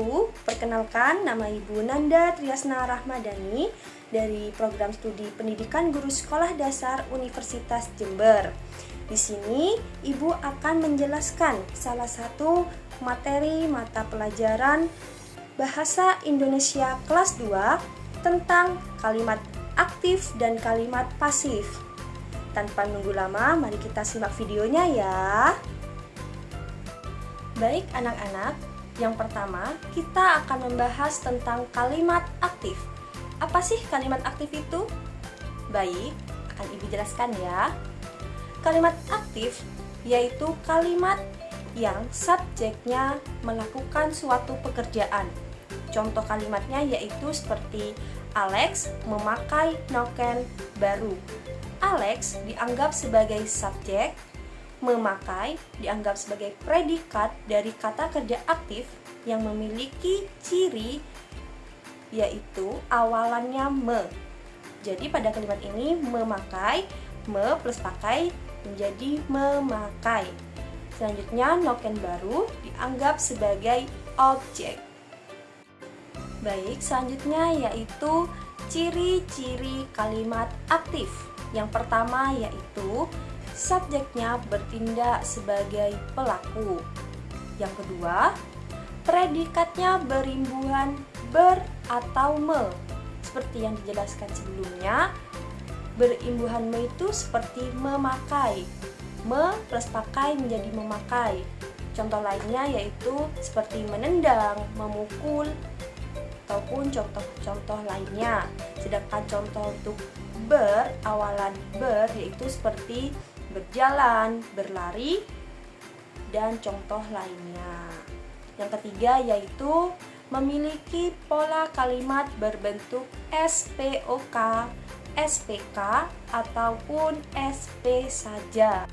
Ibu, perkenalkan nama Ibu Nanda Triasna Rahmadani dari Program Studi Pendidikan Guru Sekolah Dasar Universitas Jember. Di sini Ibu akan menjelaskan salah satu materi mata pelajaran Bahasa Indonesia kelas 2 tentang kalimat aktif dan kalimat pasif. Tanpa menunggu lama, mari kita simak videonya ya. Baik anak-anak, yang pertama kita akan membahas tentang kalimat aktif. Apa sih kalimat aktif itu? Baik, akan Ibu jelaskan ya. Kalimat aktif yaitu kalimat yang subjeknya melakukan suatu pekerjaan. Contoh kalimatnya yaitu seperti Alex memakai noken baru. Alex dianggap sebagai subjek, memakai dianggap sebagai predikat dari kata kerja aktif yang memiliki ciri yaitu awalannya me. Jadi pada kalimat ini memakai, me plus pakai menjadi memakai. Selanjutnya noken baru dianggap sebagai objek. Baik, selanjutnya yaitu ciri-ciri kalimat aktif. Yang pertama yaitu subjeknya bertindak sebagai pelaku. Yang kedua, predikatnya berimbuhan ber atau me. Seperti yang dijelaskan sebelumnya, berimbuhan me itu seperti memakai. Me plus pakai menjadi memakai. Contoh lainnya yaitu seperti menendang, memukul, ataupun contoh-contoh lainnya. Sedangkan contoh untuk ber, awalan ber yaitu seperti berjalan, berlari, dan contoh lainnya. Yang ketiga yaitu memiliki pola kalimat berbentuk SPOK, SPK, ataupun SP saja.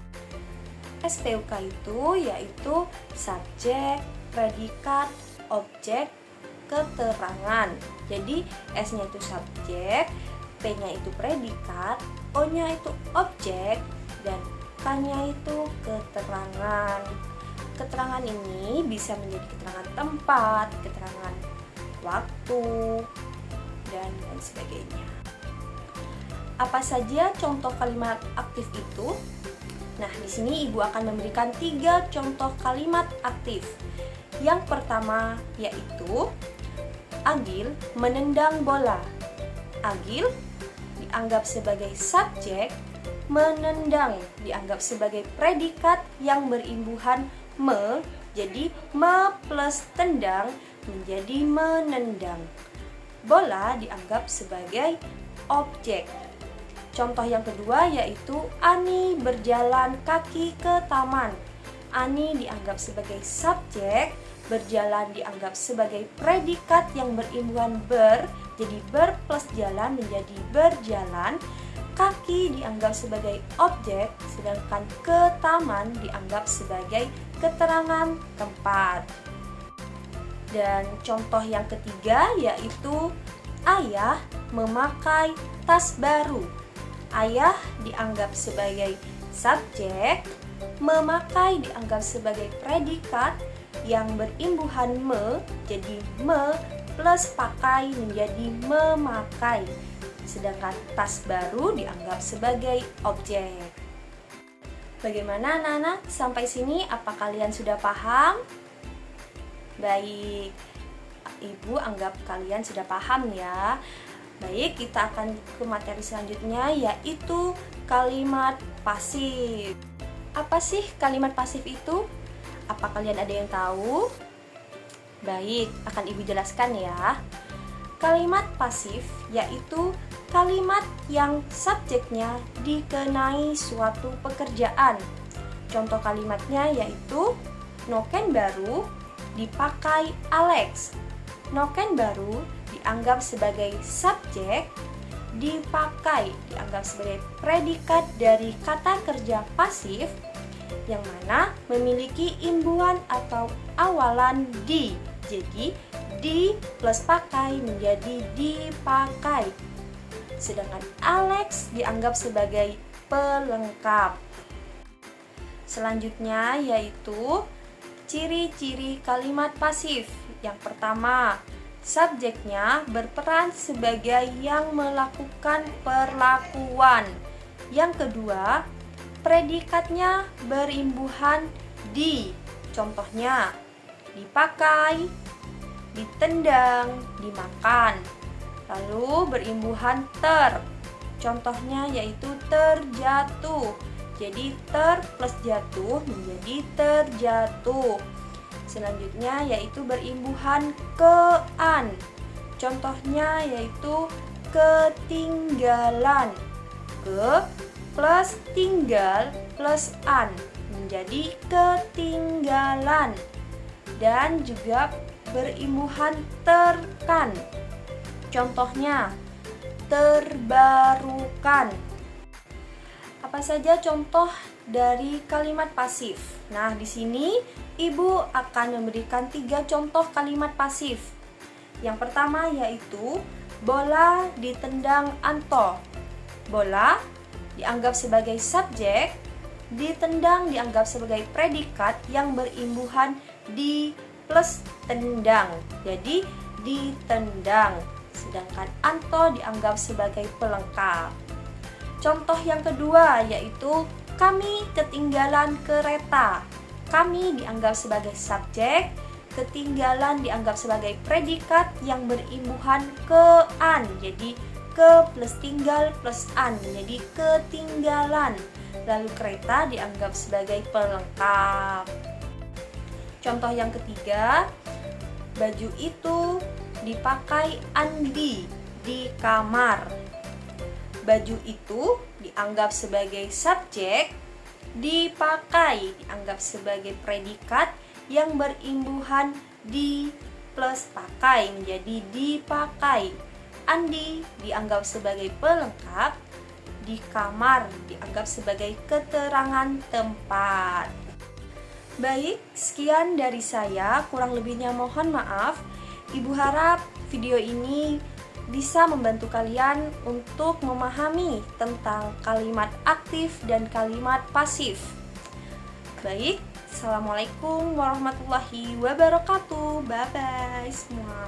SPOK itu yaitu subjek, predikat, objek, keterangan. Jadi S-nya itu subjek, P-nya itu predikat, O-nya itu objek, dan K-nya itu keterangan. Keterangan ini bisa menjadi keterangan tempat, keterangan waktu, dan lain sebagainya. Apa saja contoh kalimat aktif itu? Nah, di sini Ibu akan memberikan 3 contoh kalimat aktif. Yang pertama yaitu Agil menendang bola. Agil dianggap sebagai subjek, menendang dianggap sebagai predikat yang berimbuhan me, jadi me plus tendang menjadi menendang. Bola dianggap sebagai objek. Contoh yang kedua yaitu Ani berjalan kaki ke taman. Ani dianggap sebagai subjek, berjalan dianggap sebagai predikat yang berimbuhan ber, jadi ber plus jalan menjadi berjalan. Kaki dianggap sebagai objek, sedangkan ke taman dianggap sebagai keterangan tempat. Dan contoh yang ketiga yaitu Ayah memakai tas baru. Ayah dianggap sebagai subjek, memakai dianggap sebagai predikat yang berimbuhan me, jadi me plus pakai menjadi memakai. Sedangkan tas baru dianggap sebagai objek. Bagaimana anak-anak? Sampai sini apa kalian sudah paham? Baik, Ibu anggap kalian sudah paham ya. Baik, kita akan ke materi selanjutnya yaitu kalimat pasif. Apa sih kalimat pasif itu? Apa kalian ada yang tahu? Baik, akan Ibu jelaskan ya. Kalimat pasif yaitu kalimat yang subjeknya dikenai suatu pekerjaan. Contoh kalimatnya yaitu noken baru dipakai Alex. Noken baru dianggap sebagai subjek, dipakai dianggap sebagai predikat dari kata kerja pasif yang mana memiliki imbuhan atau awalan di. Jadi di plus pakai menjadi dipakai. Sedangkan Alex dianggap sebagai pelengkap. Selanjutnya yaitu ciri-ciri kalimat pasif, Yang pertama, subjeknya berperan sebagai yang melakukan perlakuan. Yang kedua, predikatnya berimbuhan di. Contohnya, dipakai, ditendang, dimakan. Lalu berimbuhan ter. Contohnya yaitu terjatuh. Jadi ter plus jatuh menjadi terjatuh. Selanjutnya yaitu berimbuhan ke-an. Contohnya yaitu ketinggalan. Ke plus tinggal plus an menjadi ketinggalan. Dan juga berimbuhan terkan. Contohnya terbarukan. Apa saja contoh dari kalimat pasif? Nah, di sini Ibu akan memberikan 3 contoh kalimat pasif. Yang pertama yaitu bola ditendang Anto. Bola dianggap sebagai subjek, ditendang dianggap sebagai predikat yang berimbuhan di plus tendang. Jadi ditendang. Sedangkan Anto dianggap sebagai pelengkap. Contoh yang kedua yaitu kami ketinggalan kereta. Kami dianggap sebagai subjek, ketinggalan dianggap sebagai predikat yang berimbuhan ke-an. Jadi ke plus tinggal plus an menjadi ketinggalan. Lalu kereta dianggap sebagai pelengkap. Contoh yang ketiga, baju itu dipakai Andi di kamar. Baju itu dianggap sebagai subjek, dipakai dianggap sebagai predikat yang berimbuhan di plus pakai menjadi dipakai. Andi dianggap sebagai pelengkap, di kamar dianggap sebagai keterangan tempat. Baik, sekian dari saya, kurang lebihnya mohon maaf. Ibu harap video ini bisa membantu kalian untuk memahami tentang kalimat aktif dan kalimat pasif. Baik, Assalamualaikum warahmatullahi wabarakatuh. Bye-bye semua.